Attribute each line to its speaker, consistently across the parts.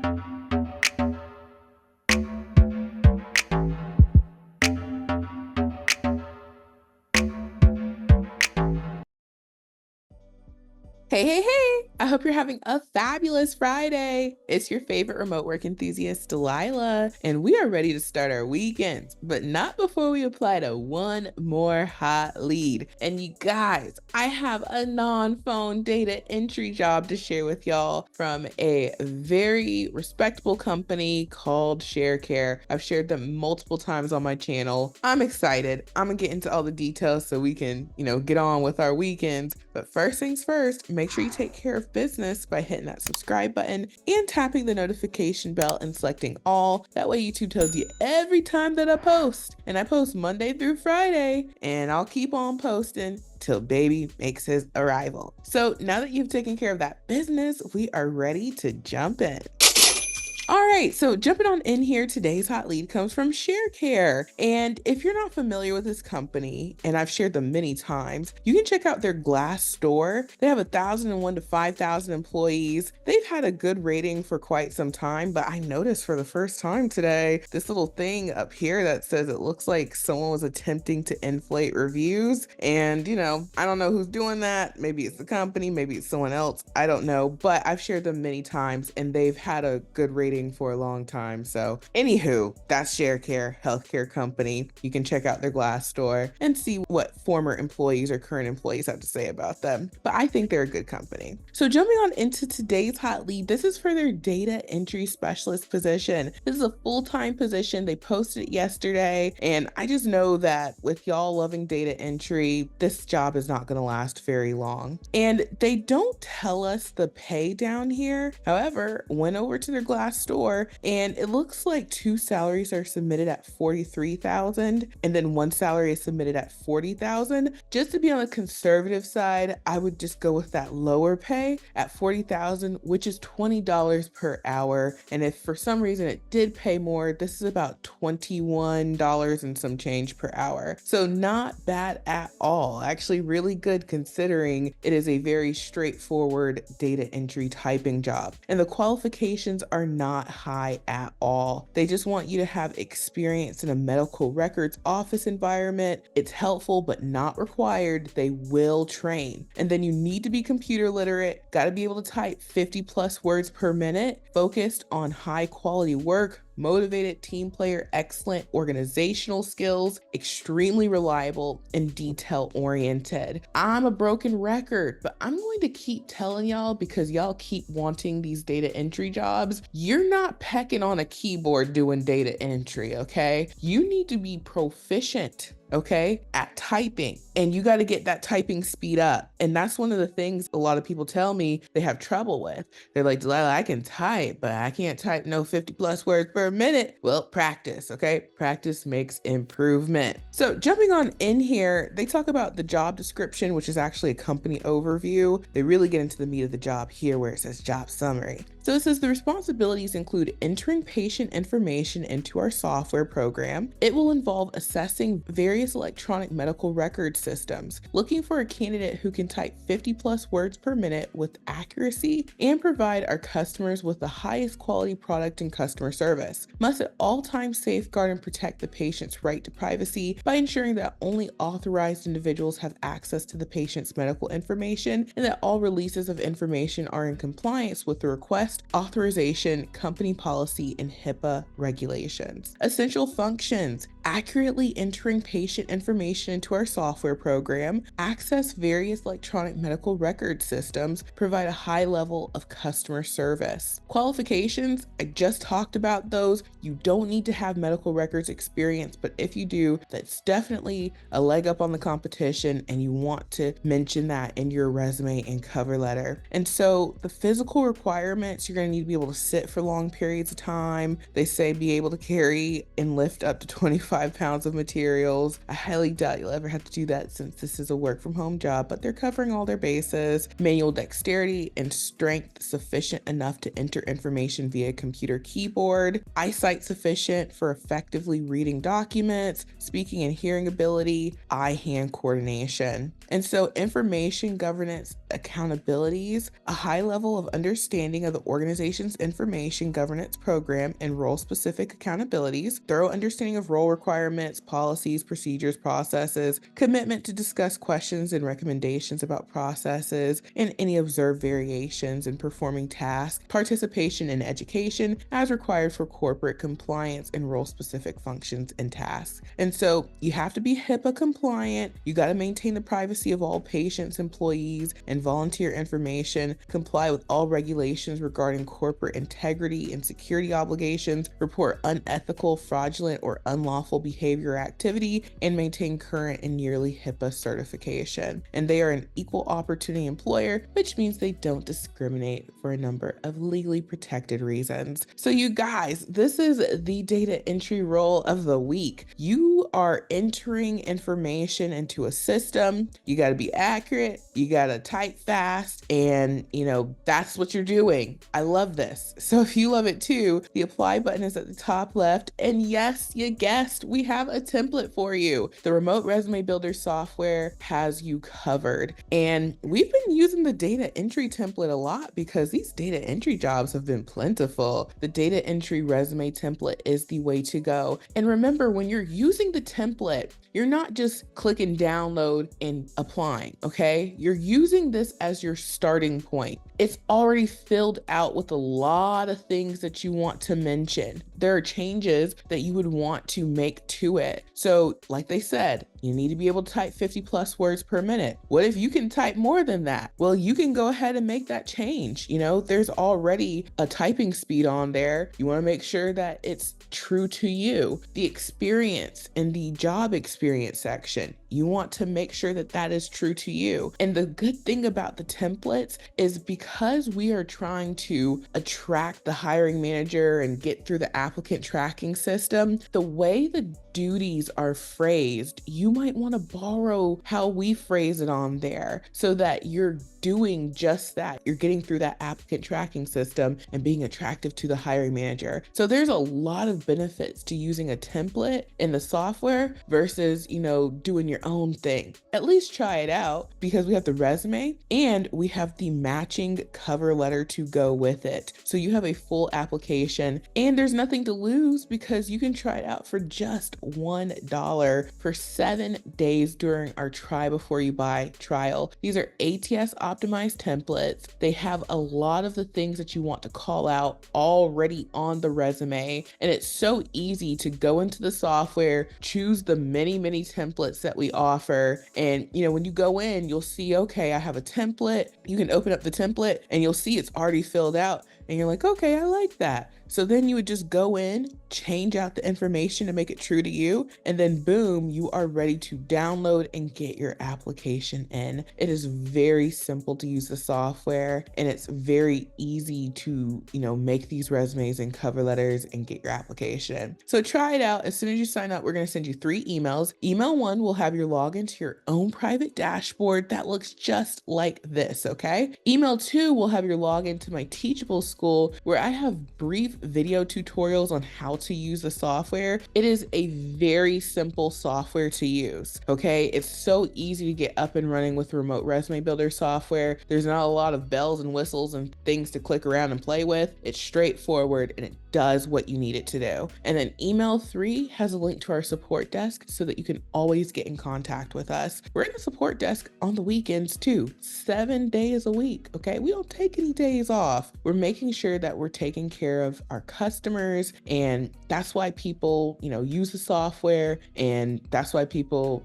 Speaker 1: Hey, hey, hey! I hope you're having a fabulous Friday. It's your favorite remote work enthusiast, Delilah, and we are ready to start our weekends, but not before we apply to one more hot lead. And you guys, I have a non-phone data entry job to share with y'all from a very respectable company called ShareCare. I've shared them multiple times on my channel. I'm excited. I'm gonna get into all the details so we can, get on with our weekends. But first things first, make sure you take care of business by hitting that subscribe button and tapping the notification bell and selecting all. That way YouTube tells you every time that I post. And I post Monday through Friday, and I'll keep on posting till baby makes his arrival. So now that you've taken care of that business, we are ready to jump in. All right, so jumping on in here, today's hot lead comes from ShareCare. And if you're not familiar with this company, and I've shared them many times, you can check out their Glass store. They have 1,001 to 5,000 employees. They've had a good rating for quite some time, but I noticed for the first time today, this little thing up here that says it looks like someone was attempting to inflate reviews. And, I don't know who's doing that. Maybe it's the company, maybe it's someone else. I don't know, but I've shared them many times and they've had a good rating for a long time. So anywho, that's ShareCare, healthcare company. You can check out their Glass store and see what former employees or current employees have to say about them. But I think they're a good company. So jumping on into today's hot lead, this is for their data entry specialist position. This is a full-time position. They posted it yesterday. And I just know that with y'all loving data entry, this job is not going to last very long. And they don't tell us the pay down here. However, went over to their Glass store and it looks like 2 salaries are submitted at $43,000 and then 1 salary is submitted at $40,000. Just to be on the conservative side, I would just go with that lower pay at $40,000, which is $20 per hour. And if for some reason it did pay more, this is about $21 and some change per hour. So not bad at all. Actually really good considering it is a very straightforward data entry typing job. And the qualifications are not high at all. They just want you to have experience in a medical records office environment. It's helpful, but not required. They will train. And then you need to be computer literate, got to be able to type 50 plus words per minute, focused on high quality work, motivated team player, excellent organizational skills, extremely reliable, and detail oriented. I'm a broken record, but I'm going to keep telling y'all because y'all keep wanting these data entry jobs. You're not pecking on a keyboard doing data entry, okay? You need to be proficient, okay, at typing, and you got to get that typing speed up. And that's one of the things a lot of people tell me they have trouble with. They're like, Delilah, I can type, but I can't type no 50 plus words per minute. Well, practice, okay? Practice makes improvement. So jumping on in here, they talk about the job description, which is actually a company overview. They really get into the meat of the job here where it says job summary. So it says the responsibilities include entering patient information into our software program. It will involve assessing various electronic medical record systems, looking for a candidate who can type 50 plus words per minute with accuracy and provide our customers with the highest quality product and customer service. Must at all times safeguard and protect the patient's right to privacy by ensuring that only authorized individuals have access to the patient's medical information and that all releases of information are in compliance with the request, authorization, company policy, and HIPAA regulations. Essential functions: accurately entering patient information into our software program, access various electronic medical record systems, provide a high level of customer service. Qualifications, I just talked about those. You don't need to have medical records experience, but if you do, that's definitely a leg up on the competition, and you want to mention that in your resume and cover letter. And so the physical requirements, you're going to need to be able to sit for long periods of time. They say be able to carry and lift up to 25 pounds of materials. I highly doubt you'll ever have to do that since this is a work from home job, but they're covering all their bases. Manual dexterity and strength sufficient enough to enter information via computer keyboard. Eyesight sufficient for effectively reading documents. Speaking and hearing ability. Eye-hand coordination. And so information governance accountabilities, a high level of understanding of the organization's information governance program and role-specific accountabilities, thorough understanding of role requirements, policies, procedures, processes, commitment to discuss questions and recommendations about processes and any observed variations in performing tasks, participation in education as required for corporate compliance and role-specific functions and tasks. And so you have to be HIPAA compliant. You got to maintain the privacy of all patients, employees, and volunteer information, comply with all regulations regarding corporate integrity and security obligations, report unethical, fraudulent, or unlawful behavior or activity, and maintain current and yearly HIPAA certification. And they are an equal opportunity employer, which means they don't discriminate for a number of legally protected reasons. So you guys, this is the data entry role of the week. You are entering information into a system. You got to be accurate. You got to type fast. And, that's what you're doing. I love this. So if you love it too, the apply button is at the top left. And yes, you guessed, we have a template for you. The remote resume builder software has you covered. And we've been using the data entry template a lot because these data entry jobs have been plentiful. The data entry resume template is the way to go. And remember, when you're using the template, you're not just clicking download and applying, okay? You're using this as your starting point. It's already filled out with a lot of things that you want to mention. There are changes that you would want to make to it. So like they said, you need to be able to type 50 plus words per minute. What if you can type more than that? Well, you can go ahead and make that change. There's already a typing speed on there. You want to make sure that it's true to you. The experience in the job experience section, you want to make sure that that is true to you. And the good thing about the templates is because we are trying to attract the hiring manager and get through the applicant tracking system, the way the duties are phrased, you might want to borrow how we phrase it on there so that you're doing just that. You're getting through that applicant tracking system and being attractive to the hiring manager. So there's a lot of benefits to using a template in the software versus, doing your own thing. At least try it out because we have the resume and we have the matching cover letter to go with it. So you have a full application and there's nothing to lose because you can try it out for just $1 for 7 days during our try before you buy trial. These are ATS optimized templates. They have a lot of the things that you want to call out already on the resume. And it's so easy to go into the software, choose the many templates that we offer. And, when you go in, you'll see, okay, I have a template. You can open up the template and you'll see it's already filled out. And you're like, okay, I like that. So then you would just go in, change out the information to make it true to you, and then boom, you are ready to download and get your application in. It is very simple to use the software and it's very easy to, make these resumes and cover letters and get your application in. So try it out. As soon as you sign up, we're going to send you 3 emails. Email 1 will have your login to your own private dashboard that looks just like this, okay? Email 2 will have your login to my Teachable School where I have brief video tutorials on how to use the software. It is a very simple software to use, okay? It's so easy to get up and running with remote resume builder software. There's not a lot of bells and whistles and things to click around and play with. It's straightforward and it does what you need it to do. And then email 3 has a link to our support desk so that you can always get in contact with us. We're in the support desk on the weekends too, 7 days a week, okay? We don't take any days off. We're making sure that we're taking care of our customers, and that's why people, use the software, and that's why people,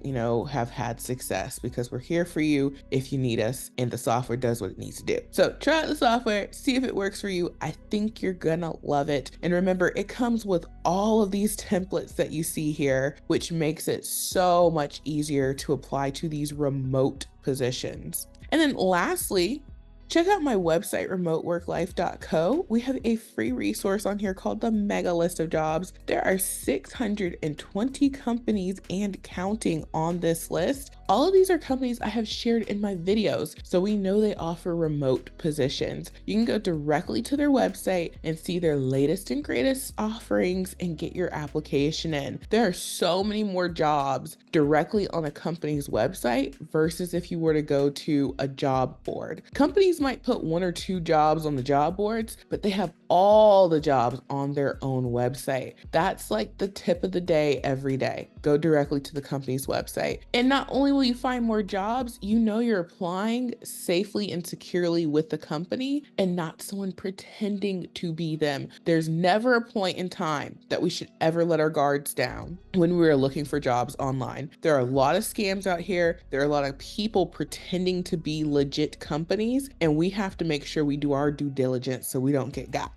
Speaker 1: have had success, because we're here for you if you need us, and the software does what it needs to do. So try out the software, see if it works for you. I think you're gonna love it. And remember, it comes with all of these templates that you see here, which makes it so much easier to apply to these remote positions. And then lastly, Check out my website, remoteworklife.co. We have a free resource on here called the Mega List of Jobs. There are 620 companies and counting on this list. All of these are companies I have shared in my videos, so we know they offer remote positions. You can go directly to their website and see their latest and greatest offerings and get your application in. There are so many more jobs directly on a company's website versus if you were to go to a job board. Companies might put one or two jobs on the job boards, but they have all the jobs on their own website. That's like the tip of the day every day. Go directly to the company's website. And not only will you find more jobs, you know you're applying safely and securely with the company and not someone pretending to be them. There's never a point in time that we should ever let our guards down when we're looking for jobs online. There are a lot of scams out here. There are a lot of people pretending to be legit companies, and we have to make sure we do our due diligence so we don't get got.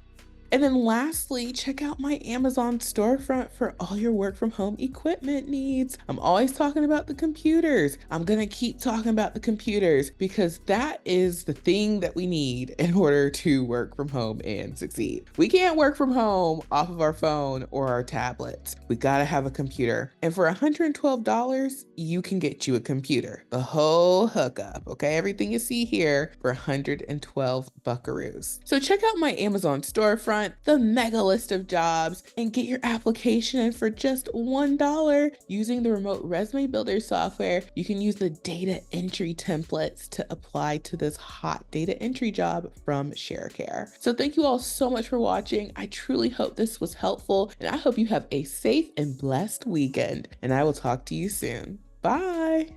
Speaker 1: And then lastly, check out my Amazon storefront for all your work from home equipment needs. I'm always talking about the computers. I'm gonna keep talking about the computers because that is the thing that we need in order to work from home and succeed. We can't work from home off of our phone or our tablets. We gotta have a computer. And for $112, you can get you a computer. The whole hookup, okay? Everything you see here for 112 buckaroos. So check out my Amazon storefront, the mega list of jobs, and get your application in for just $1 using the remote resume builder software. You can use the data entry templates to apply to this hot data entry job from ShareCare. So thank you all so much for watching. I truly hope this was helpful, and I hope you have a safe and blessed weekend, and I will talk to you soon. Bye.